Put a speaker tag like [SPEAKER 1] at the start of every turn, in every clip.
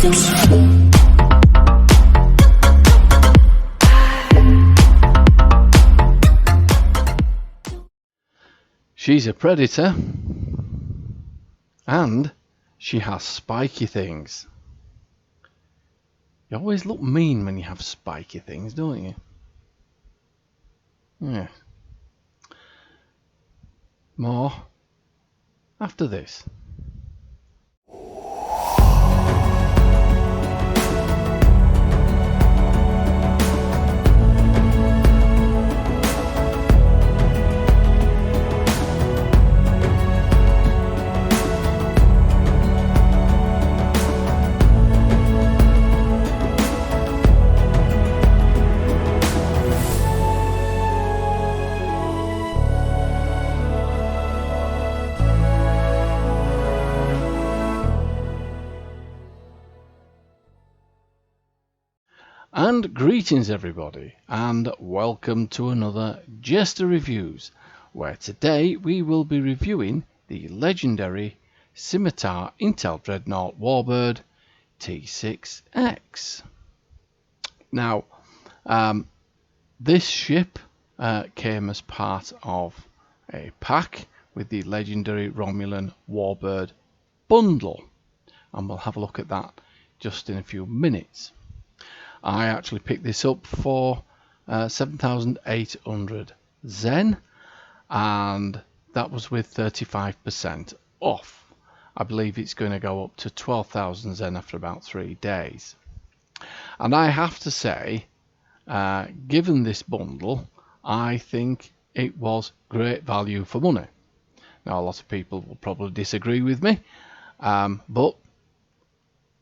[SPEAKER 1] She's a predator, and she has spiky things. You always look mean when you have spiky things, don't you? Yeah. More after this. And greetings everybody, and welcome to another JeSter Reviews, where today we will be reviewing the legendary Scimitar Intel Dreadnought Warbird T6-X. Now, this ship came as part of a pack with the legendary Romulan Warbird bundle, and we'll have a look at that just in a few minutes. I actually picked this up for 7,800 Zen, and that was with 35% off. I believe it's going to go up to 12,000 Zen after about 3 days. And I have to say, given this bundle, I think it was great value for money. Now, a lot of people will probably disagree with me, but,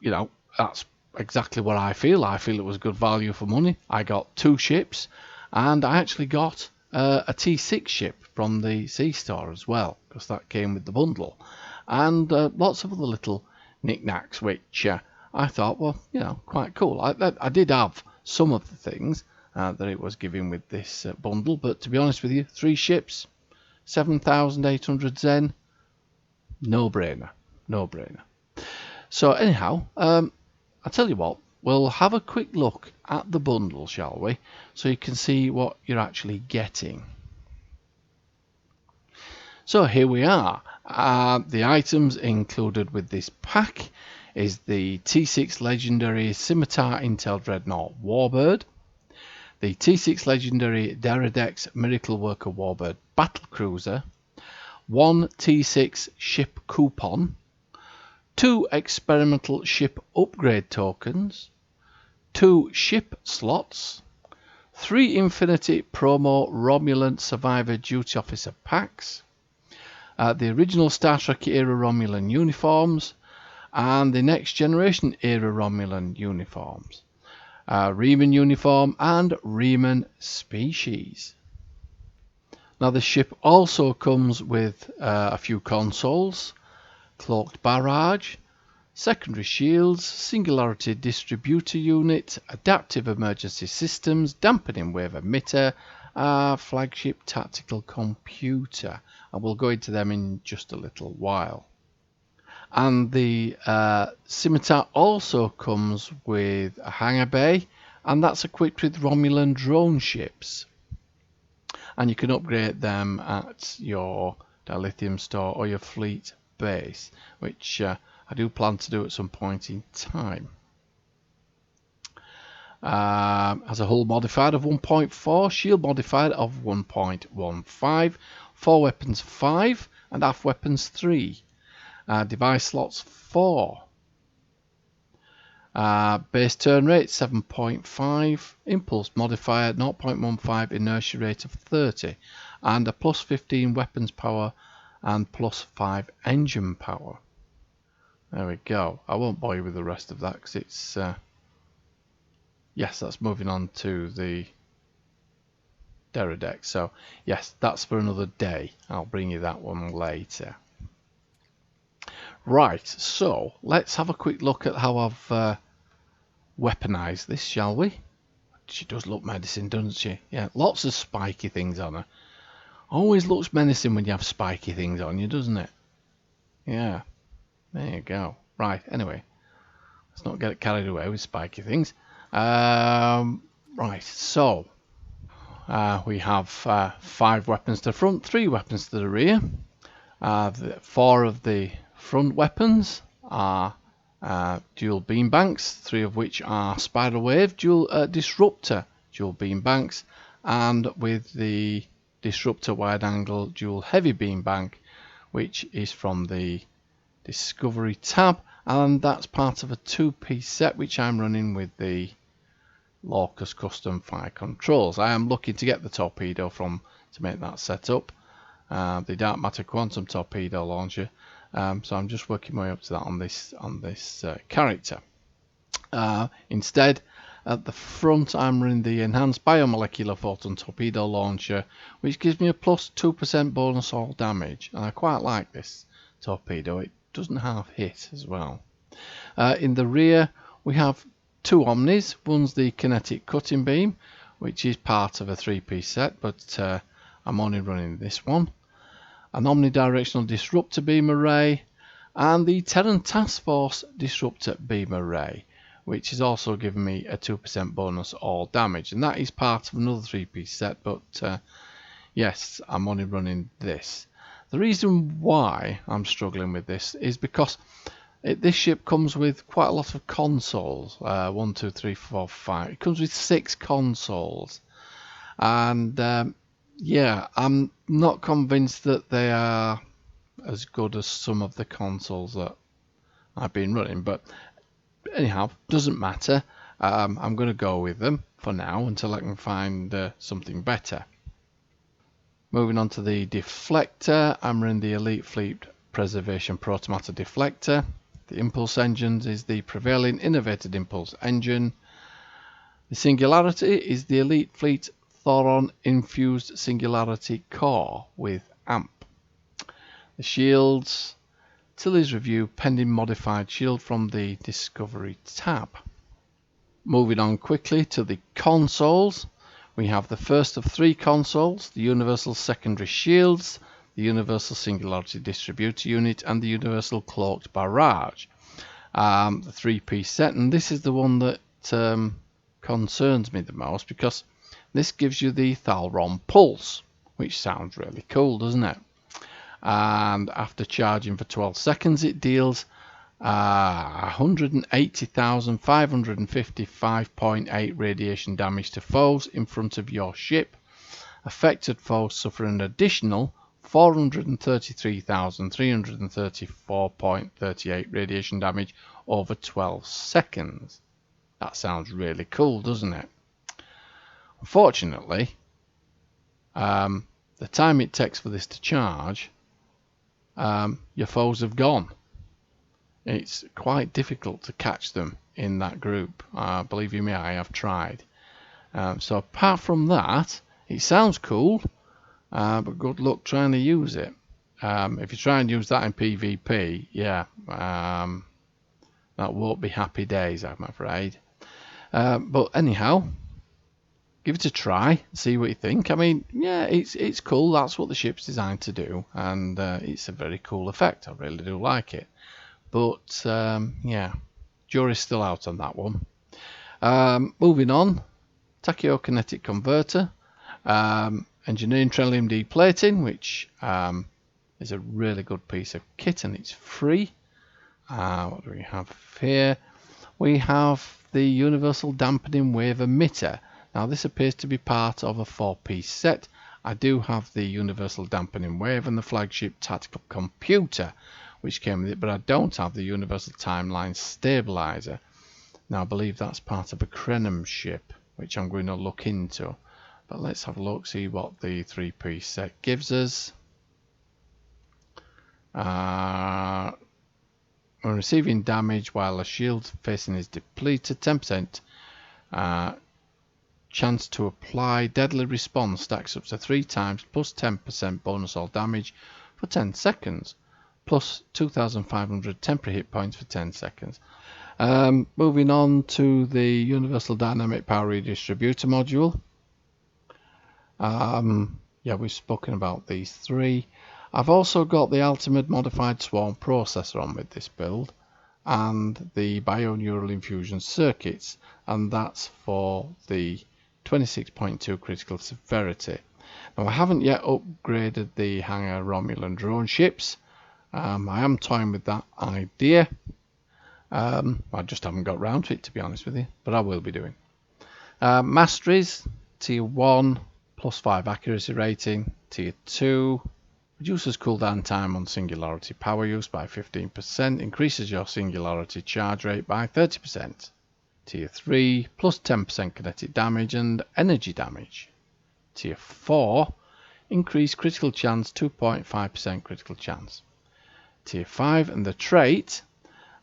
[SPEAKER 1] you know, that's exactly what I feel. I feel it was good value for money. I got 2 ships, and I actually got a T6 ship from the Sea Store as well, because that came with the bundle, and lots of other little knickknacks which I thought, well, you know, quite cool. I did have some of the things that it was giving with this bundle, but to be honest with you, 3 ships, 7,800 Zen, no brainer. So anyhow, I'll tell you what, we'll have a quick look at the bundle, shall we? So you can see what you're actually getting. So here we are. The items included with this pack is the T6 Legendary Scimitar Intel Dreadnought Warbird, the T6 Legendary Dreadnought Miracle Worker Warbird Battlecruiser, 1 T6 ship coupon, 2 experimental ship upgrade tokens, 2 ship slots, 3 Infinity promo Romulan Survivor Duty Officer packs, the original Star Trek era Romulan uniforms, and the Next Generation era Romulan uniforms, Riemann uniform and Riemann species. Now the ship also comes with a few consoles, cloaked barrage, secondary shields, singularity distributor unit, adaptive emergency systems, dampening wave emitter, flagship tactical computer, and we'll go into them in just a little while. And the Scimitar also comes with a hangar bay, and that's equipped with Romulan drone ships, and you can upgrade them at your dilithium store or your fleet base, which I do plan to do at some point in time. Has a hull modifier of 1.4, shield modifier of 1.15, 4 weapons 5, and aft weapons 3, device slots 4, base turn rate 7.5, impulse modifier 0.15, inertia rate of 30, and a plus 15 weapons power and plus 5 engine power. There we go. I won't bore you with the rest of that because it's yes, that's moving on to the Dreadnought. So yes, that's for another day. I'll bring you that one later. Right, so let's have a quick look at how I've weaponized this, shall we? She does look menacing, doesn't she? Yeah, lots of spiky things on her. Always looks menacing when you have spiky things on you, doesn't it? Yeah, there you go. Right, anyway, Let's not get carried away with spiky things. Right, so we have 5 weapons to the front, 3 weapons to the rear. 4 of the front weapons are dual beam banks, 3 of which are spiral wave, dual disruptor dual beam banks, and with the disruptor wide angle dual heavy beam bank, which is from the Discovery tab, and that's part of a 2-piece set which I'm running with the Locus Custom Fire Controls. I am looking to get the torpedo to make that setup, the Dark Matter Quantum Torpedo Launcher. So I'm just working my way up to that on this character. Instead, at the front, I'm running the Enhanced Biomolecular Photon Torpedo Launcher, which gives me a plus 2% bonus all damage, and I quite like this torpedo. It doesn't half hit as well. In the rear, we have 2 Omnis. One's the Kinetic Cutting Beam, which is part of a 3-piece set, but I'm only running this one. An Omnidirectional Disruptor Beam Array, and the Terran Task Force Disruptor Beam Array, which is also giving me a 2% bonus all damage, and that is part of another 3-piece set, but yes, I'm only running this. The reason why I'm struggling with this is because this ship comes with quite a lot of consoles. 1, 2, 3, 4, 5. It comes with 6 consoles, and yeah, I'm not convinced that they are as good as some of the consoles that I've been running, but anyhow, doesn't matter. I'm going to go with them for now until I can find something better. Moving on to the deflector, I'm running the Elite Fleet Preservation Protomatter Deflector. The Impulse Engines is the prevailing Innovated Impulse Engine. The Singularity is the Elite Fleet Thoron Infused Singularity Core with AMP. The shields, Tilly's Review pending modified shield from the Discovery tab. Moving on quickly to the consoles, we have the first of 3 consoles, the Universal Secondary Shields, the Universal Singularity Distributor Unit, and the Universal Cloaked Barrage. The 3-piece set, and this is the one that concerns me the most, because this gives you the Thalron Pulse, which sounds really cool, doesn't it? And after charging for 12 seconds, it deals 180,555.8 radiation damage to foes in front of your ship. Affected foes suffer an additional 433,334.38 radiation damage over 12 seconds. That sounds really cool, doesn't it? Unfortunately, the time it takes for this to charge, your foes have gone. It's quite difficult to catch them in that group. Believe you me, I have tried. So apart from that, it sounds cool, but good luck trying to use it. If you try and use that in PvP, yeah, that won't be happy days, I'm afraid. But anyhow, give it a try, see what you think. I mean, yeah, it's cool. That's what the ship's designed to do, and it's a very cool effect. I really do like it. But yeah, jury's still out on that one. Moving on, Tachyokinetic Converter, Engineering Trellium Deplating, which is a really good piece of kit, and it's free. What do we have here? We have the Universal Dampening Wave Emitter. Now this appears to be part of a 4-piece set. I do have the Universal Dampening Wave and the Flagship Tactical Computer, which came with it, but I don't have the Universal Timeline Stabilizer. Now I believe that's part of a Krenim ship, which I'm going to look into. But let's have a look, see what the 3-piece set gives us. When receiving damage while a shield facing is depleted, 10% chance to apply deadly response stacks up to 3 times, plus 10% bonus all damage for 10 seconds, plus 2,500 temporary hit points for 10 seconds. Moving on to the Universal Dynamic Power Redistributor module. Yeah, we've spoken about these 3. I've also got the Ultimate Modified Swarm Processor on with this build. and the bioneural infusion circuits, and that's for the 26.2 critical severity. Now I haven't yet upgraded the hangar Romulan drone ships. I am toying with that idea. I just haven't got round to it, to be honest with you, but I will be doing. Masteries, tier 1, +5 accuracy rating. Tier 2, reduces cooldown time on singularity power use by 15%, increases your singularity charge rate by 30%. Tier 3, plus 10% kinetic damage and energy damage. Tier 4, increase critical chance 2.5% critical chance. Tier 5, and the trait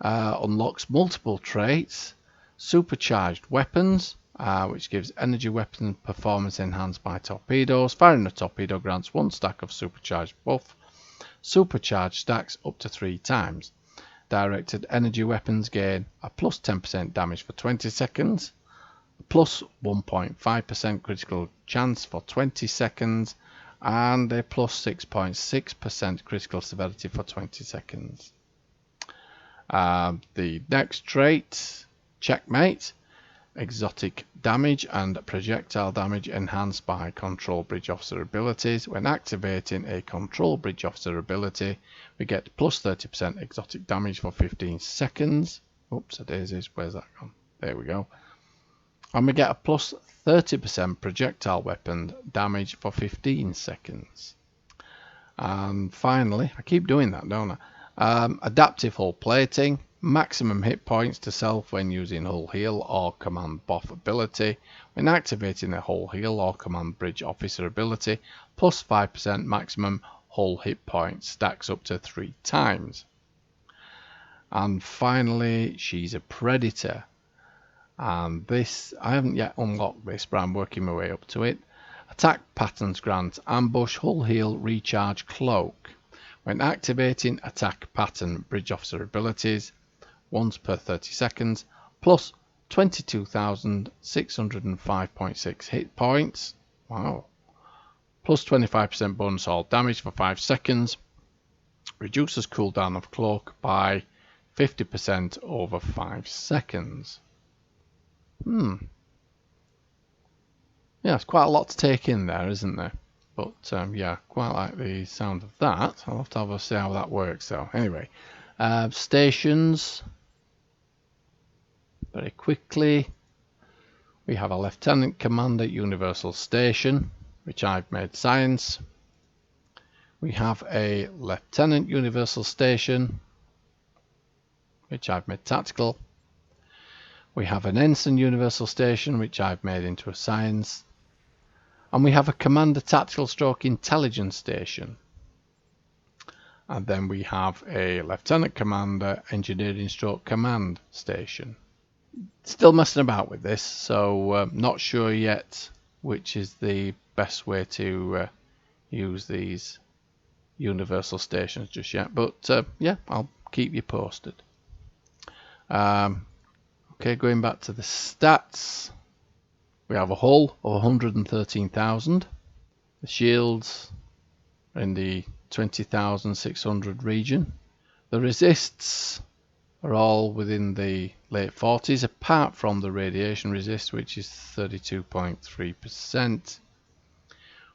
[SPEAKER 1] unlocks multiple traits. Supercharged weapons, which gives energy weapon performance enhanced by torpedoes. Firing a torpedo grants 1 stack of supercharged buff. Supercharged stacks up to 3 times. Directed energy weapons gain a plus 10% damage for 20 seconds, plus 1.5% critical chance for 20 seconds, and a plus 6.6% critical severity for 20 seconds. The next trait, Checkmate, exotic damage and projectile damage enhanced by control bridge officer abilities. When activating a control bridge officer ability, we get plus 30% exotic damage for 15 seconds. Oops, daisies, where's that gone? There we go. And we get a plus 30% projectile weapon damage for 15 seconds. And finally, I keep doing that, don't I? Adaptive hull plating, maximum hit points to self when using hull heal or command buff ability. When activating a hull heal or command bridge officer ability, plus 5% maximum hull hit points, stacks up to 3 times. And finally, she's a predator. And this, I haven't yet unlocked this, but I'm working my way up to it. Attack patterns grant ambush, hull heal, recharge, cloak. When activating attack pattern bridge officer abilities, once per 30 seconds, plus 22,605.6 hit points. Wow. Plus 25% bonus all damage for 5 seconds. Reduces cooldown of cloak by 50% over 5 seconds. Yeah, it's quite a lot to take in there, isn't there? But yeah, quite like the sound of that. I'll have to see how that works though. Anyway, stations. Very quickly, we have a Lieutenant Commander Universal Station, which I've made science. We have a Lieutenant Universal Station, which I've made tactical. We have an Ensign Universal Station, which I've made into a science. And we have a Commander Tactical Stroke Intelligence Station. And then we have a Lieutenant Commander Engineering Stroke Command Station. Still messing about with this, so not sure yet which is the best way to use these Universal Stations just yet. But yeah, I'll keep you posted. Okay, going back to the stats. We have a hull of 113,000. The shields are in the 20,600 region. The resists are all within the late 40s, apart from the radiation resist, which is 32.3%.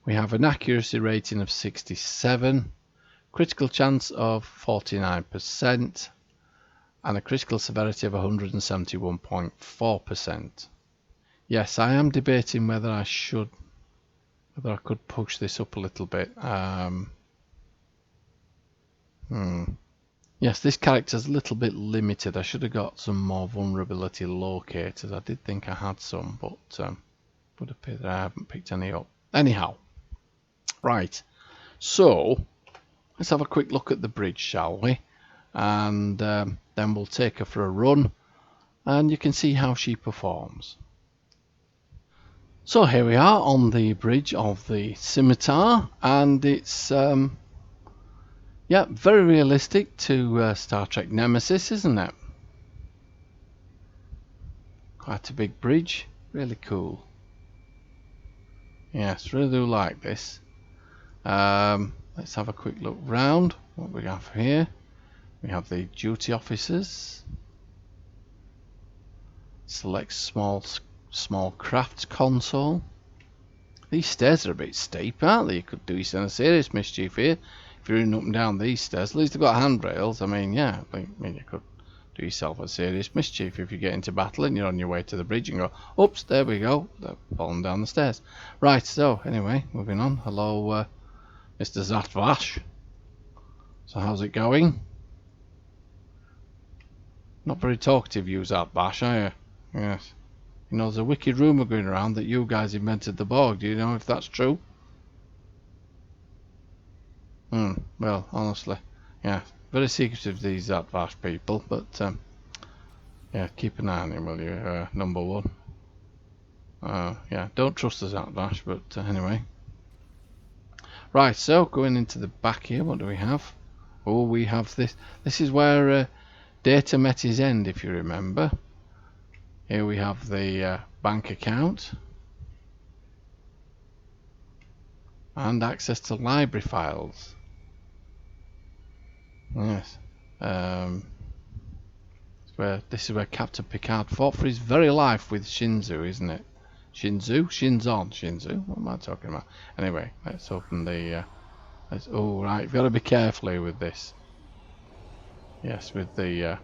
[SPEAKER 1] We have an accuracy rating of 67, critical chance of 49%, and a critical severity of 171.4%. Yes, I am debating whether I could push this up a little bit. Yes, this character's a little bit limited. I should have got some more vulnerability locators. I did think I had some, but would appear that I haven't picked any up. Anyhow, right. So let's have a quick look at the bridge, shall we? And then we'll take her for a run, and you can see how she performs. So here we are on the bridge of the Scimitar, and it's yeah, very realistic to Star Trek Nemesis, isn't it? Quite a big bridge, really cool. Yes, really do like this. Let's have a quick look round what we have here. We have the duty officers. Select small craft console. These stairs are a bit steep, aren't they? You could do yourself a serious mischief here if you're running up and down these stairs. At least they've got handrails. I mean, yeah, I mean you could do yourself a serious mischief if you get into battle and you're on your way to the bridge and go, oops, there we go, they're falling down the stairs. Right, so anyway, moving on. Hello, Mr. Zatvash. So how's it going? Not very talkative, you Zatvash, are you? Yes. You know, there's a wicked rumour going around that you guys invented the Borg. Do you know if that's true? Well, honestly, yeah, very secretive these Zatvash people, but yeah, keep an eye on him, will you, number one. Yeah, don't trust the Zatvash, but anyway. Right, so going into the back here, what do we have? Oh, we have this. This is where data met his end, if you remember. Here we have the bank account and access to library files. Yes. This is where Captain Picard fought for his very life with Shinzu, isn't it? Shinzu? What am I talking about? Anyway, let's open the... oh, right, you've got to be careful here with this. Yes, with the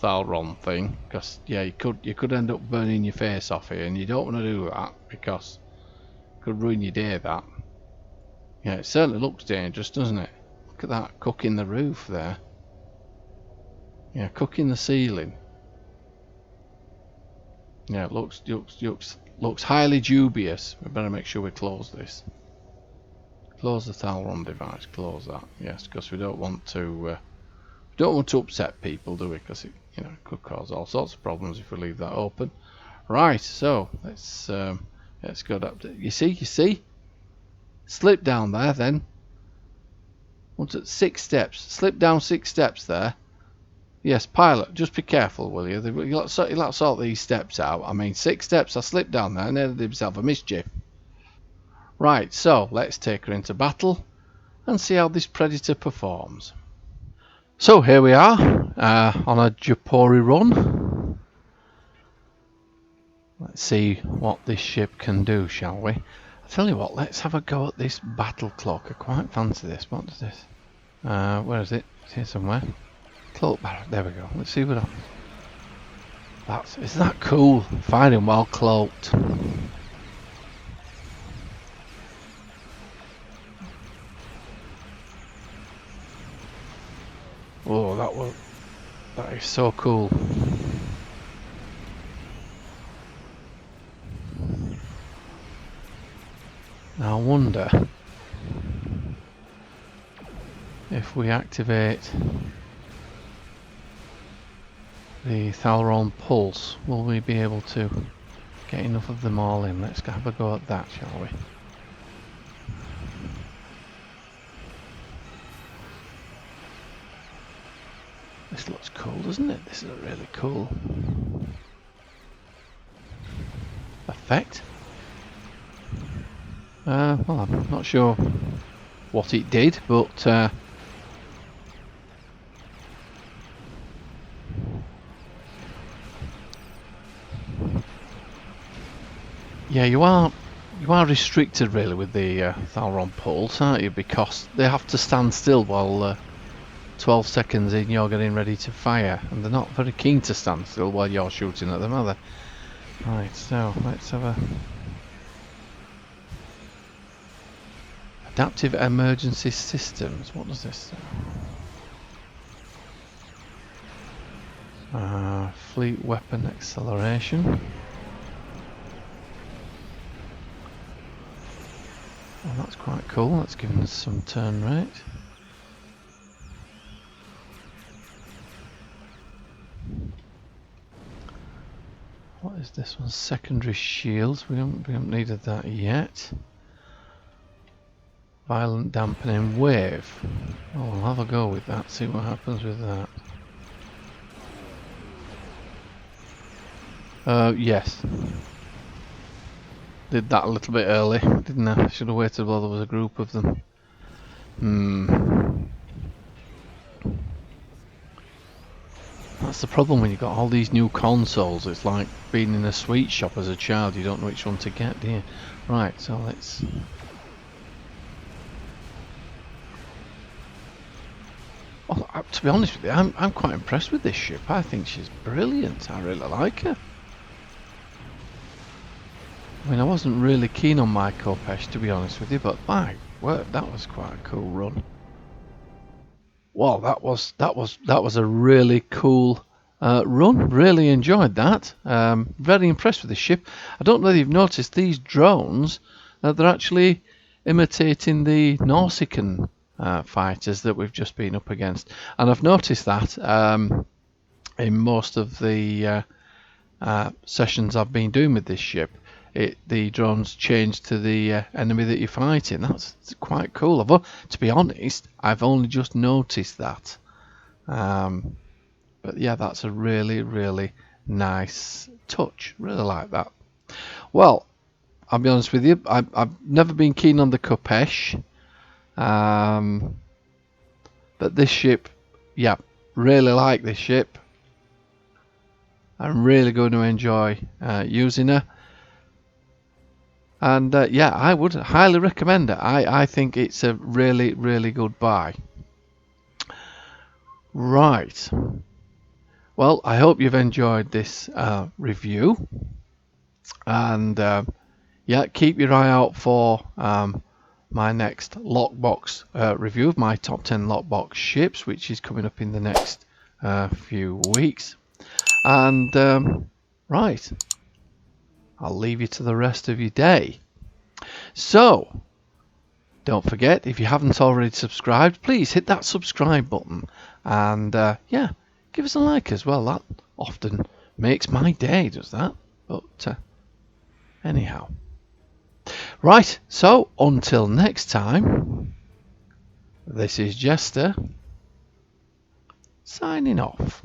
[SPEAKER 1] Thalron thing, because yeah, you could end up burning your face off here, and you don't want to do that because it could ruin your day. That, yeah, it certainly looks dangerous, doesn't it? Look at that, cooking the roof there. Yeah, cooking the ceiling. Yeah, it looks highly dubious. We better make sure we close this. Close the Thalron device. Close that. Yes, because we don't want to. Don't want to upset people, do we? Because it, you know, it could cause all sorts of problems if we leave that open. Right, so let's go up to, you see, slip down there. Then, what's it? 6 steps. Slip down 6 steps there. Yes, pilot, just be careful, will you? Let's sort these steps out. I mean, 6 steps. I slipped down there and did himself a mischief. Right, so let's take her into battle and see how this predator performs. So here we are on a Japori run. Let's see what this ship can do, shall we? I'll tell you what, let's have a go at this battle cloak. I quite fancy this. What is this? Where is it? It's here somewhere. Cloak barrack, there we go. Let's see what happens. Isn't that cool? Fighting while cloaked. Oh, that is so cool. Now I wonder if we activate the Thalron pulse, will we be able to get enough of them all in? Let's have a go at that, shall we? This looks cool, doesn't it? This is a really cool effect. Well, I'm not sure what it did, but yeah, you are restricted really with the Thalron pulse, aren't you? Because they have to stand still while 12 seconds in you're getting ready to fire, and they're not very keen to stand still while you're shooting at them, are they? Right, so let's have a adaptive emergency systems. What does this do? Fleet weapon acceleration. Oh, that's quite cool. That's giving us some turn rate. What is this one? Secondary shields. We haven't needed that yet. Violent dampening wave. Oh, I'll have a go with that. See what happens with that. Yes. Did that a little bit early, didn't I? Should have waited while there was a group of them. That's the problem when you've got all these new consoles. It's like being in a sweet shop as a child. You don't know which one to get, do you? Right, so let's... Well, to be honest with you, I'm quite impressed with this ship. I think she's brilliant. I really like her. I mean, I wasn't really keen on my Kopesh, to be honest with you, but my word, that was quite a cool run. Wow, that was a really cool run. Really enjoyed that. Very impressed with the ship. I don't know if you've noticed these drones. They're actually imitating the Nausicaan fighters that we've just been up against, and I've noticed that in most of the sessions I've been doing with this ship. The drones change to the enemy that you're fighting. That's quite cool. To be honest, I've only just noticed that. But yeah, that's a really, really nice touch. Really like that. Well, I'll be honest with you, I've never been keen on the Kopesh. But this ship, yeah, really like this ship. I'm really going to enjoy using her. And yeah, I would highly recommend it. I think it's a really, really good buy. Right. Well, I hope you've enjoyed this review. And yeah, keep your eye out for my next lockbox review of my top 10 lockbox ships, which is coming up in the next few weeks. And right. I'll leave you to the rest of your day. So, don't forget, if you haven't already subscribed, please hit that subscribe button. And yeah, give us a like as well. That often makes my day, does that? But anyhow. Right, so until next time, this is JeSter signing off.